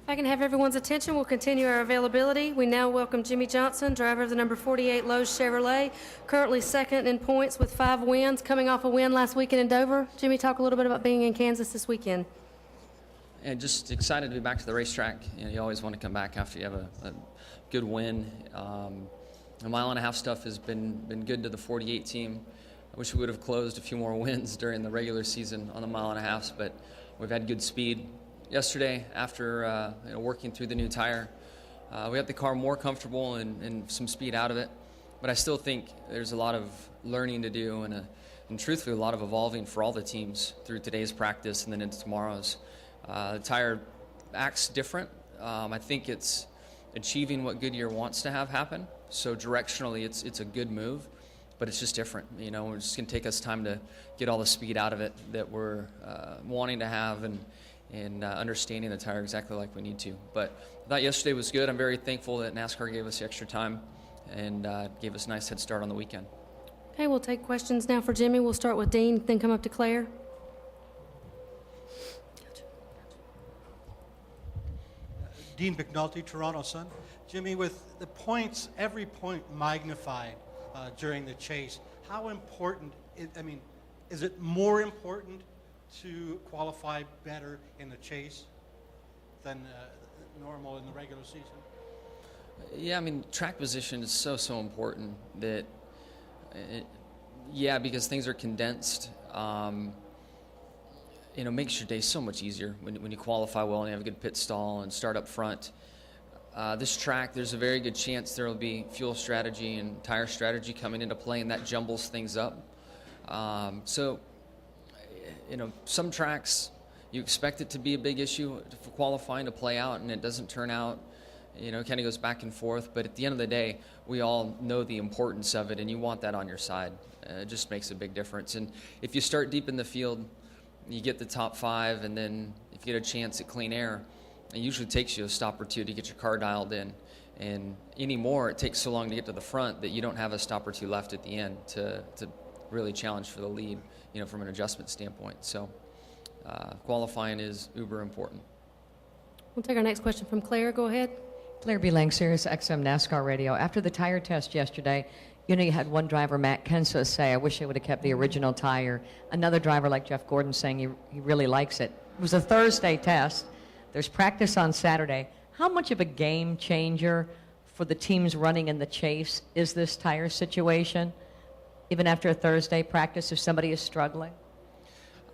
If I can have everyone's attention, we'll continue our availability. We now welcome Jimmie Johnson, driver of the number 48 Lowe's Chevrolet, currently second in points with 5 wins, coming off a win last weekend in Dover. Jimmie, talk a little bit about being in Kansas this weekend. And just excited to be back to the racetrack. You always want to come back after you have a good win. The mile-and-a-half stuff has been good to the 48 team. I wish we would have closed a few more wins during the regular season on the mile-and-a-halves, but we've had good speed. Yesterday, after working through the new tire, we got the car more comfortable and some speed out of it. But I still think there's a lot of learning to do and truthfully a lot of evolving for all the teams through today's practice and then into tomorrow's. The tire acts different. I think it's achieving what Goodyear wants to have happen. So directionally, it's a good move, but it's just different. It's just going to take us time to get all the speed out of it that we're wanting to have and understanding the tire exactly like we need to. But I thought yesterday was good. I'm very thankful that NASCAR gave us the extra time and gave us a nice head start on the weekend. Okay, we'll take questions now for Jimmie. We'll start with Dean, then come up to Claire. Dean McNulty, Toronto Sun. Jimmie, with the points, every point magnified during the chase, how important, is it more important to qualify better in the chase than normal in the regular season? Yeah, track position is so important that, because things are condensed. Makes your day so much easier when you qualify well and you have a good pit stall and start up front. This track, there's a very good chance there will be fuel strategy and tire strategy coming into play, and that jumbles things up. Some tracks, you expect it to be a big issue for qualifying to play out, and it doesn't turn out. It kind of goes back and forth. But at the end of the day, we all know the importance of it, and you want that on your side. It just makes a big difference. And if you start deep in the field, you get the top 5, and then if you get a chance at clean air, it usually takes you a stop or two to get your car dialed in. And anymore, it takes so long to get to the front that you don't have a stop or two left at the end to really challenge for the lead, from an adjustment standpoint. So qualifying is uber important. We'll take our next question from Claire. Go ahead. Claire B. Lang, Sirius XM NASCAR Radio. After the tire test yesterday, you had one driver, Matt Kenseth, say, I wish I would have kept the original tire. Another driver like Jeff Gordon saying he really likes it. It was a Thursday test. There's practice on Saturday. How much of a game changer for the teams running in the chase is this tire situation, even after a Thursday practice, if somebody is struggling?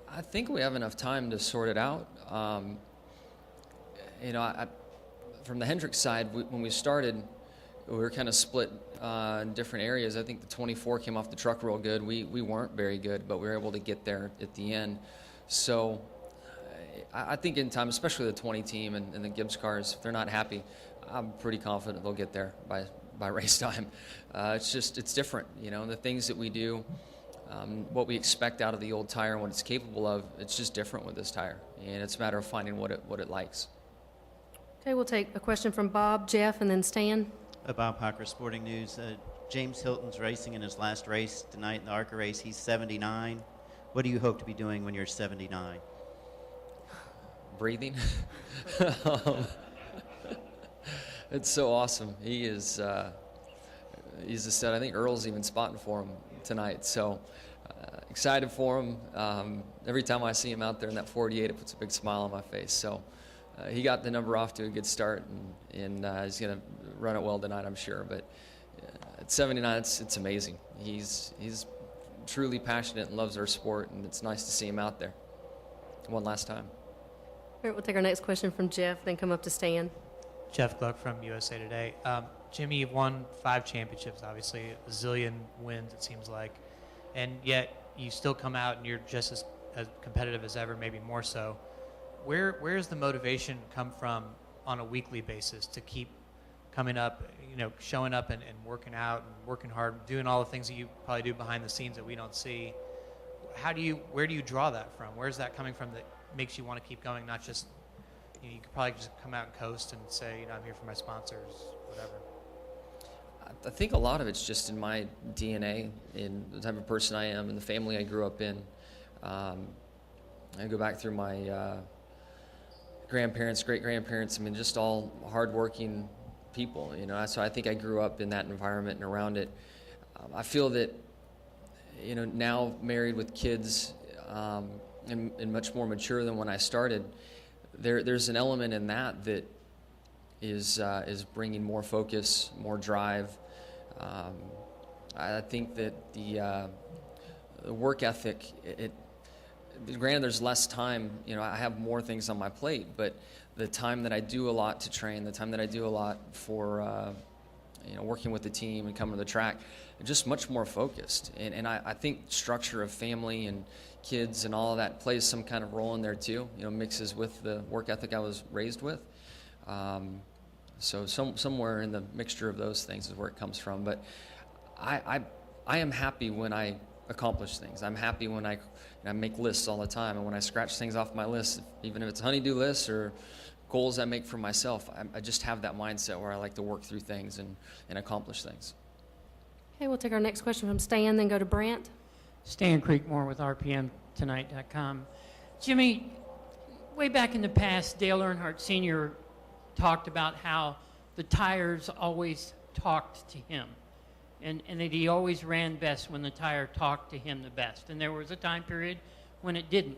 I think we have enough time to sort it out. From the Hendrick side, when we started, we were kind of split in different areas. I think the 24 came off the truck real good. We weren't very good, but we were able to get there at the end. So I think in time, especially the 20 team and the Gibbs cars, if they're not happy, I'm pretty confident they'll get there by race time. It's different. The things that we do, what we expect out of the old tire and what it's capable of, it's just different with this tire. And it's a matter of finding what it likes. Okay, we'll take a question from Bob, Jeff, and then Stan. Bob Hocker, Sporting News. James Hilton's racing in his last race tonight in the ARCA race. He's 79. What do you hope to be doing when you're 79? Breathing. It's so awesome. He is. He's a stud. I think Earl's even spotting for him tonight. So excited for him. Every time I see him out there in that 48, it puts a big smile on my face. So he got the number off to a good start, and he's going to run it well tonight, I'm sure. But at 79, it's amazing. He's truly passionate and loves our sport, and it's nice to see him out there one last time. All right, we'll take our next question from Jeff, then come up to Stan. Jeff Gluck from USA Today. Jimmie, you've won 5 championships, obviously, a zillion wins, it seems like, and yet you still come out and you're just as competitive as ever, maybe more so. Where does the motivation come from on a weekly basis to keep coming up, showing up and working out and working hard, doing all the things that you probably do behind the scenes that we don't see? Where do you draw that from? Where's that coming from that makes you want to keep going, not just, you could probably just come out and coast and say, I'm here for my sponsors, whatever. I think a lot of it's just in my DNA, in the type of person I am, and the family I grew up in. I go back through my grandparents, great-grandparents, I mean, just all hardworking people, you know. So I think I grew up in that environment and around it. I feel that, you know, now married with kids, and much more mature than when I started, there's an element in that that is bringing more focus, more drive. I think that the work ethic, granted there's less time, you know, I have more things on my plate, but the time that I do a lot to train, the time that I do a lot for, you know, working with the team and coming to the track, just much more focused. And I think structure of family and kids and all of that plays some kind of role in there too, you know, mixes with the work ethic I was raised with. So somewhere in the mixture of those things is where it comes from. But I am happy when I accomplish things. I'm happy when I make lists all the time, and when I scratch things off my list, even if it's honey-do lists or goals I make for myself, I just have that mindset where I like to work through things and accomplish things. Okay, we'll take our next question from Stan, then go to Brant. Stan Creekmore with RPMtonight.com. Jimmie, way back in the past, Dale Earnhardt Sr. talked about how the tires always talked to him, and that he always ran best when the tire talked to him the best. And there was a time period when it didn't.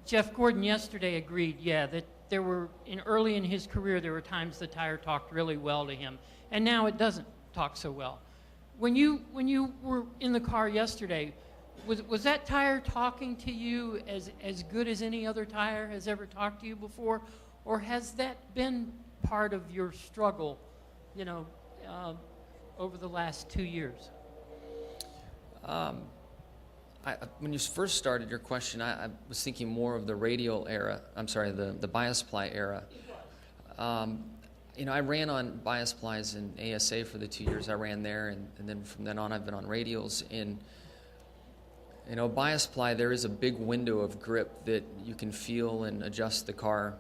Jeff Gordon yesterday agreed, that there were, early in his career, there were times the tire talked really well to him, and now it doesn't talk so well. When you were in the car yesterday, was that tire talking to you as good as any other tire has ever talked to you before, or has that been part of your struggle, over the last 2 years? When you first started your question, I was thinking more of the radial era. I'm sorry, the bias ply era. I ran on bias plies in ASA for the 2 years I ran there, and then from then on I've been on radials. And bias ply, there is a big window of grip that you can feel and adjust the car.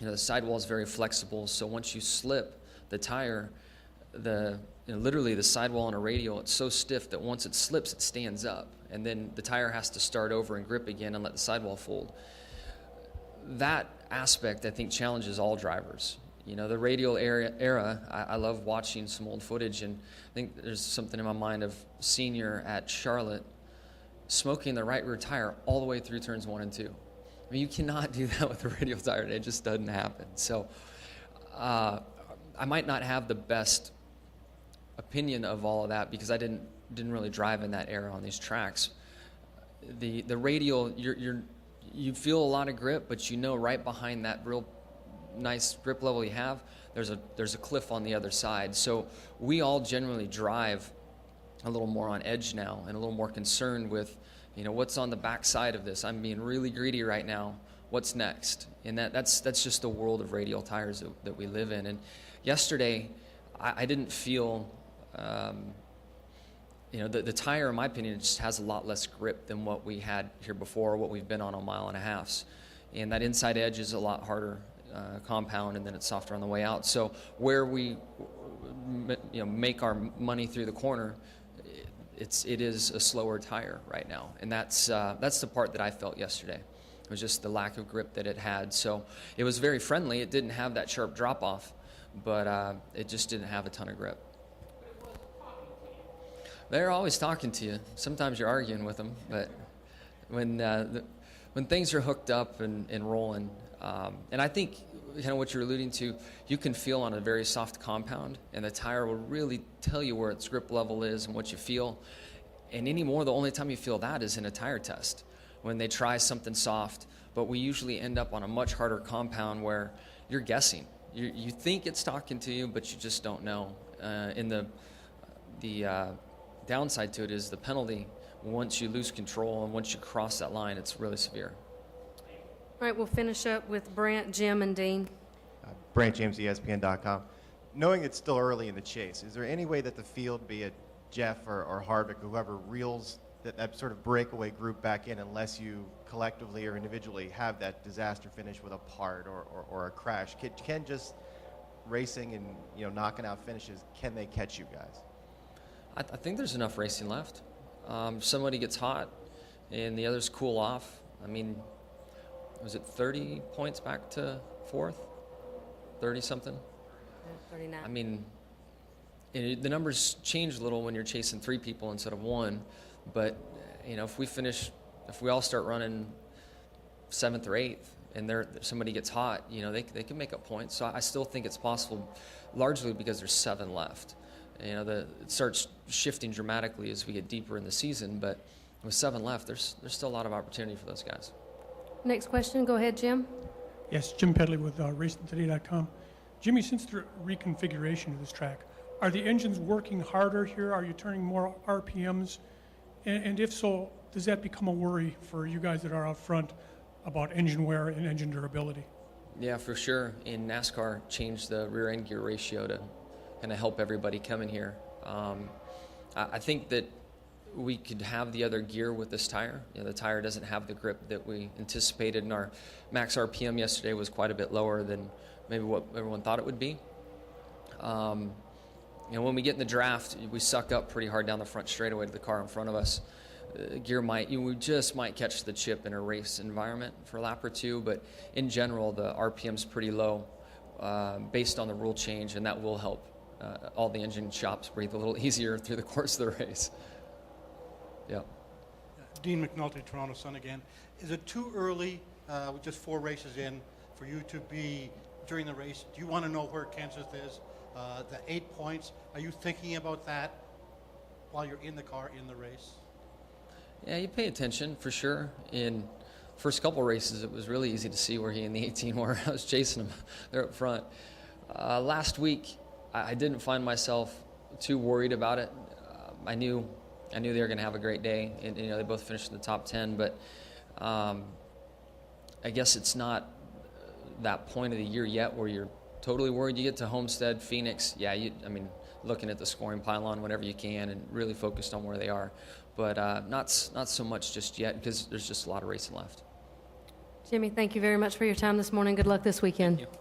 The sidewall is very flexible, so once you slip the tire, literally the sidewall on a radial, it's so stiff that once it slips, it stands up, and then the tire has to start over and grip again and let the sidewall fold. That aspect, I think, challenges all drivers. The radial era, I love watching some old footage, and I think there's something in my mind of Senior at Charlotte smoking the right rear tire all the way through turns 1 and 2. I mean, you cannot do that with a radial tire. It just doesn't happen. So I might not have the best opinion of all of that because I didn't really drive in that era on these tracks. The radial, you feel a lot of grip, but right behind that real nice grip level you have, there's a cliff on the other side. So we all generally drive a little more on edge now and a little more concerned with, what's on the back side of this. I'm being really greedy right now. What's next? And that's just the world of radial tires that we live in. And yesterday, I didn't feel, the tire, in my opinion, just has a lot less grip than what we had here before, what we've been on 1.5 miles. And that inside edge is a lot harder compound, and then it's softer on the way out. So where we make our money through the corner, it is a slower tire right now, and that's the part that I felt yesterday. It was just the lack of grip that it had. So it was very friendly. It didn't have that sharp drop off, but it just didn't have a ton of grip. They're always talking to you. Sometimes you're arguing with them, but when things are hooked up and rolling, and I think kind of what you're alluding to, you can feel on a very soft compound, and the tire will really tell you where its grip level is and what you feel. And anymore, the only time you feel that is in a tire test, when they try something soft. But we usually end up on a much harder compound where you're guessing. You think it's talking to you, but you just don't know. And the downside to it is the penalty. Once you lose control and once you cross that line, it's really severe. All right, we'll finish up with Brant, Jim, and Dean. Brant James, ESPN.com. Knowing it's still early in the chase, is there any way that the field, be it Jeff or Harvick, whoever, reels that sort of breakaway group back in unless you collectively or individually have that disaster finish with a part or a crash? Can just racing and knocking out finishes, can they catch you guys? I think there's enough racing left. Somebody gets hot and the others cool off. I mean, was it 30 points back to 4th, 30 something. 39. I mean, the numbers change a little when you're chasing 3 people instead of 1, but if we all start running 7th or 8th, and somebody gets hot, they can make up points. So I still think it's possible, largely because there's 7 left. It starts shifting dramatically as we get deeper in the season, but with 7 left, there's still a lot of opportunity for those guys. Next question. Go ahead, Jim. Yes, Jim Pedley with RacingToday.com. Jimmie, since the reconfiguration of this track, are the engines working harder here? Are you turning more RPMs? And if so, does that become a worry for you guys that are out front about engine wear and engine durability? Yeah, for sure. In NASCAR, changed the rear end gear ratio to kind of help everybody coming here. I think that we could have the other gear with this tire. The tire doesn't have the grip that we anticipated, and our max RPM yesterday was quite a bit lower than maybe what everyone thought it would be. When we get in the draft, we suck up pretty hard down the front straightaway to the car in front of us. Gear we just might catch the chip in a race environment for a lap or 2, but in general, the RPM's pretty low based on the rule change, and that will help all the engine shops breathe a little easier through the course of the race. Yeah. Dean McNulty, Toronto Sun again. Is it too early, with just 4 races in, for you to be, during the race, do you want to know where Kansas is? The 8 points, are you thinking about that while you're in the car in the race? Yeah, you pay attention for sure. In first couple races, it was really easy to see where he and the 18 were. I was chasing him there up front. Last week, I didn't find myself too worried about it. I knew they were going to have a great day, and they both finished in the top 10. But I guess it's not that point of the year yet where you're totally worried. You get to Homestead, Phoenix, looking at the scoring pylon whenever you can, and really focused on where they are. But not so much just yet, because there's just a lot of racing left. Jimmie, thank you very much for your time this morning. Good luck this weekend. Thank you.